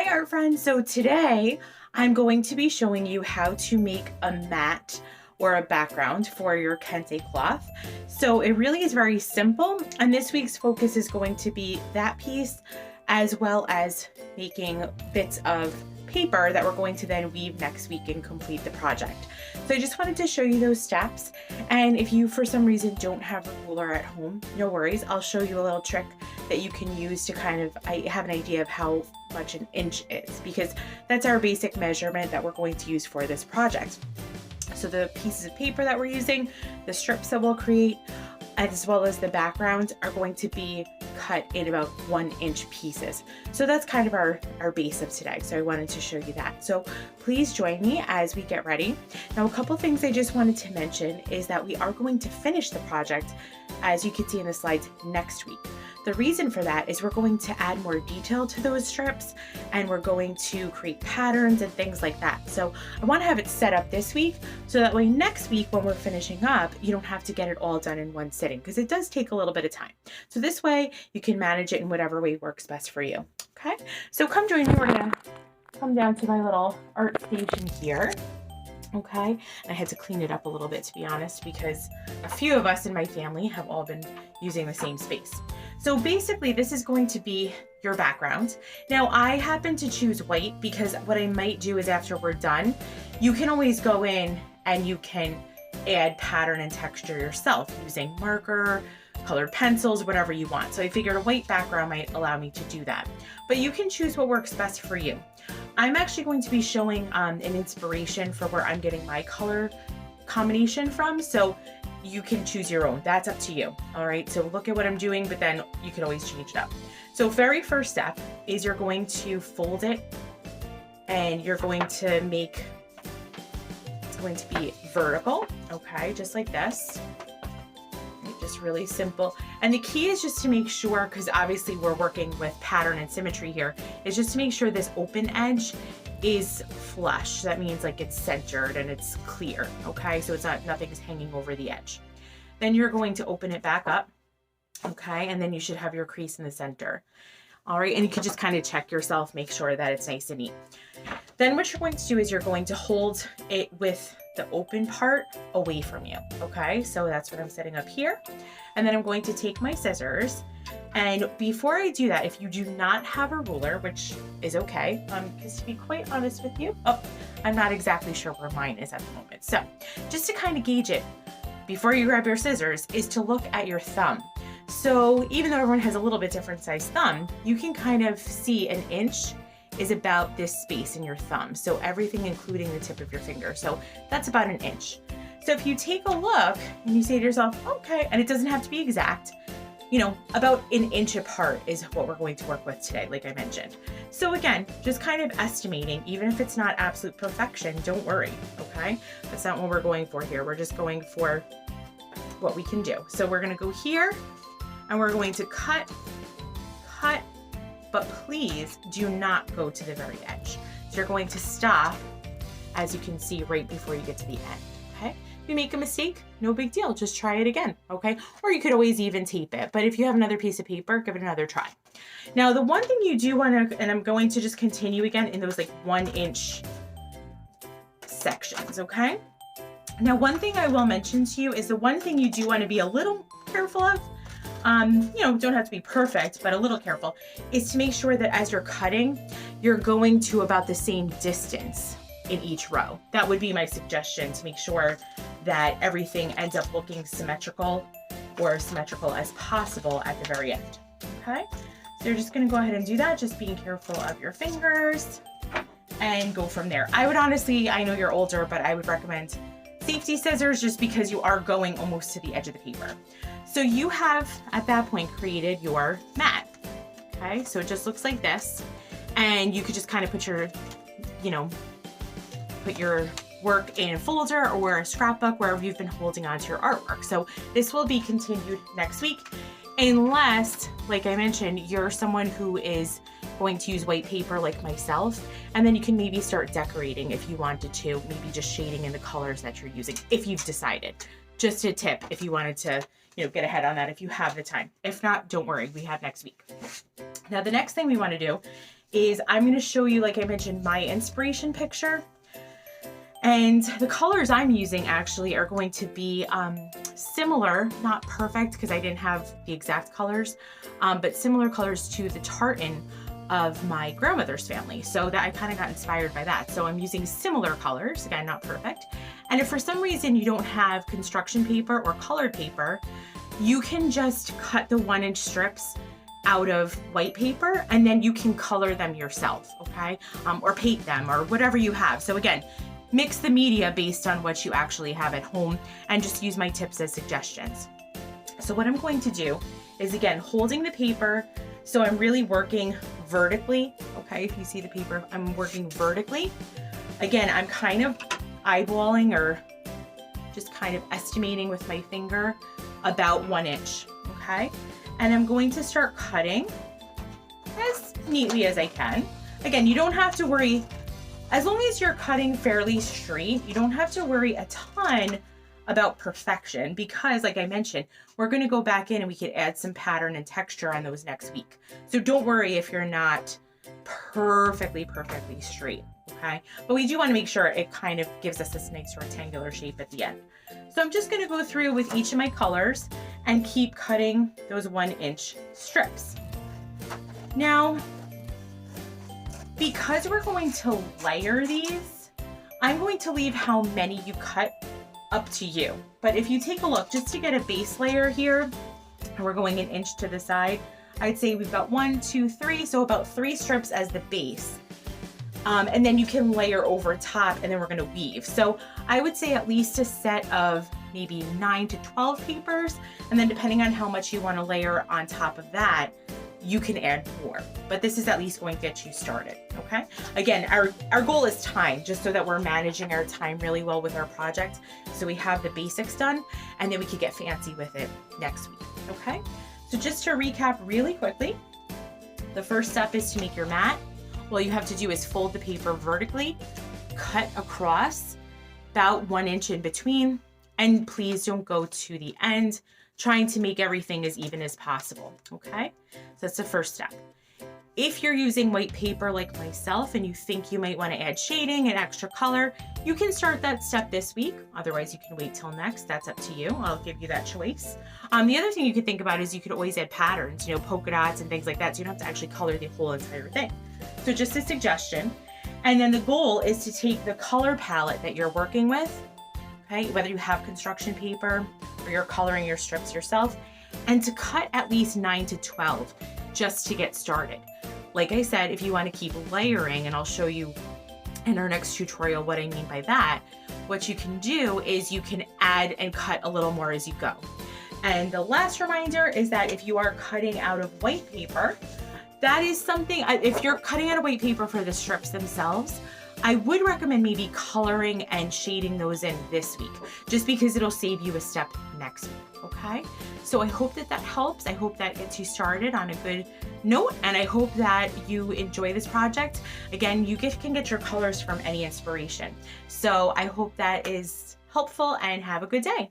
art friends. So today I'm going to be showing you how to make a mat or a background for your Kente cloth. So it really is very simple, and this week's focus is going to be that piece as well as making bits of paper that we're going to then weave next week and complete the project. So I just wanted to show you those steps, and if you for some reason don't have a ruler at home, no worries, I'll show you a little trick that you can use to kind of have an idea of how much an inch is, because that's our basic measurement that we're going to use for this project. So the pieces of paper that we're using, the strips that we'll create, as well as the backgrounds are going to be cut in about 1 inch pieces. So that's kind of our base of today. So I wanted to show you that. So please join me as we get ready. Now, a couple things I just wanted to mention is that we are going to finish the project, as you can see in the slides, next week. The reason for that is we're going to add more detail to those strips, and we're going to create patterns and things like that. So I want to have it set up this week so that way next week when we're finishing up, you don't have to get it all done in one sitting, because it does take a little bit of time. So this way you can manage it in whatever way works best for you. Okay, so come join me. We're gonna come down to my little art station here. Okay, I had to clean it up a little bit, to be honest, because a few of us in my family have all been using the same space. So basically this is going to be your background. Now I happen to choose white because what I might do is after we're done, you can always go in and you can add pattern and texture yourself using marker, colored pencils, whatever you want. So I figured a white background might allow me to do that, but you can choose what works best for you. I'm actually going to be showing an inspiration for where I'm getting my color combination from, so you can choose your own. That's up to you. All right, so look at what I'm doing, but then you can always change it up. So very first step is you're going to fold it, and you're going to make, it's going to be vertical, okay, just like this. Just really simple. And the key is just to make sure, because obviously we're working with pattern and symmetry here, is just to make sure this open edge is flush. That means like it's centered and it's clear, okay? So it's not, nothing's hanging over the edge. Then you're going to open it back up, okay? And then you should have your crease in the center. All right, and you can just kind of check yourself, make sure that it's nice and neat. Then what you're going to do is you're going to hold it with the open part away from you, okay? So that's what I'm setting up here. And then I'm going to take my scissors, and before I do that, if you do not have a ruler, which is okay, because to be quite honest with you, I'm not exactly sure where mine is at the moment. So just to kind of gauge it, before you grab your scissors, is to look at your thumb. So even though everyone has a little bit different size thumb, you can kind of see an inch is about this space in your thumb. So everything including the tip of your finger. So that's about an inch. So if you take a look and you say to yourself, okay, and it doesn't have to be exact, you know, about an inch apart is what we're going to work with today, like I mentioned. So again, just kind of estimating, even if it's not absolute perfection, don't worry, okay? That's not what we're going for here. We're just going for what we can do. So we're gonna go here and we're going to cut, but please do not go to the very edge. So you're going to stop, as you can see, right before you get to the end, okay? If you make a mistake, no big deal, just try it again, okay? Or you could always even tape it, but if you have another piece of paper, give it another try. Now, the one thing you do wanna, and I'm going to just continue again in those like 1 inch sections, okay? Now, one thing I will mention to you is the one thing you do wanna be a little careful of, you know, don't have to be perfect, but a little careful, is to make sure that as you're cutting, you're going to about the same distance in each row. That would be my suggestion, to make sure that everything ends up looking symmetrical, or as symmetrical as possible at the very end, okay? So you're just gonna go ahead and do that, just being careful of your fingers, and go from there. I would honestly, I know you're older, but I would recommend safety scissors, just because you are going almost to the edge of the paper. So you have, at that point, created your mat, okay? So it just looks like this, and you could just kind of put your, you know, put your work in a folder or a scrapbook, wherever you've been holding on to your artwork. So this will be continued next week, unless, like I mentioned, you're someone who is going to use white paper like myself, and then you can maybe start decorating if you wanted to, maybe just shading in the colors that you're using, if you've decided. Just a tip if you wanted to, you know, get ahead on that if you have the time. If not, don't worry, we have next week. Now the next thing we want to do is I'm going to show you, like I mentioned, my inspiration picture. And the colors I'm using actually are going to be similar, not perfect because I didn't have the exact colors, but similar colors to the tartan of my grandmother's family. So that I kind of got inspired by that. So I'm using similar colors, again, not perfect. And if for some reason you don't have construction paper or colored paper, you can just cut the 1-inch strips out of white paper and then you can color them yourself, okay? Or paint them or whatever you have. So again, mix the media based on what you actually have at home and just use my tips as suggestions. So what I'm going to do is, again, holding the paper, so I'm really working vertically, okay? If you see the paper, I'm working vertically. Again, I'm kind of eyeballing or just kind of estimating with my finger about 1 inch, okay? And I'm going to start cutting as neatly as I can. Again, you don't have to worry. As long as you're cutting fairly straight, you don't have to worry a ton about perfection because, like I mentioned, we're going to go back in and we could add some pattern and texture on those next week. So don't worry if you're not perfectly straight, okay? But we do want to make sure it kind of gives us this nice rectangular shape at the end. So I'm just going to go through with each of my colors and keep cutting those 1-inch strips. Now, because we're going to layer these, I'm going to leave how many you cut up to you. But if you take a look, just to get a base layer here, and we're going 1 inch to the side, I'd say we've got 1, 2, 3, so about 3 strips as the base. And then you can layer over top and then we're gonna weave. So I would say at least a set of maybe 9 to 12 papers. And then depending on how much you wanna layer on top of that, you can add more, but this is at least going to get you started, okay? Again, our goal is time, just so that we're managing our time really well with our project. So we have the basics done and then we could get fancy with it next week, okay? So just to recap really quickly, the first step is to make your mat. All you have to do is fold the paper vertically, cut across about 1 inch in between, and please don't go to the end, trying to make everything as even as possible, okay? So that's the first step. If you're using white paper like myself and you think you might want to add shading and extra color, you can start that step this week. Otherwise, you can wait till next. That's up to you. I'll give you that choice. The other thing you could think about is you could always add patterns, you know, polka dots and things like that, so you don't have to actually color the whole entire thing. So just a suggestion. And then the goal is to take the color palette that you're working with, okay, whether you have construction paper or you're coloring your strips yourself, and to cut at least 9 to 12 just to get started. Like I said, if you want to keep layering, and I'll show you in our next tutorial what I mean by that, what you can do is you can add and cut a little more as you go. And the last reminder is that if you are cutting out of white paper, that is something, if you're cutting out of white paper for the strips themselves, I would recommend maybe coloring and shading those in this week, just because it'll save you a step next week, okay? So I hope that that helps. I hope that gets you started on a good note, and I hope that you enjoy this project. Again, you can get your colors from any inspiration. So I hope that is helpful, and have a good day.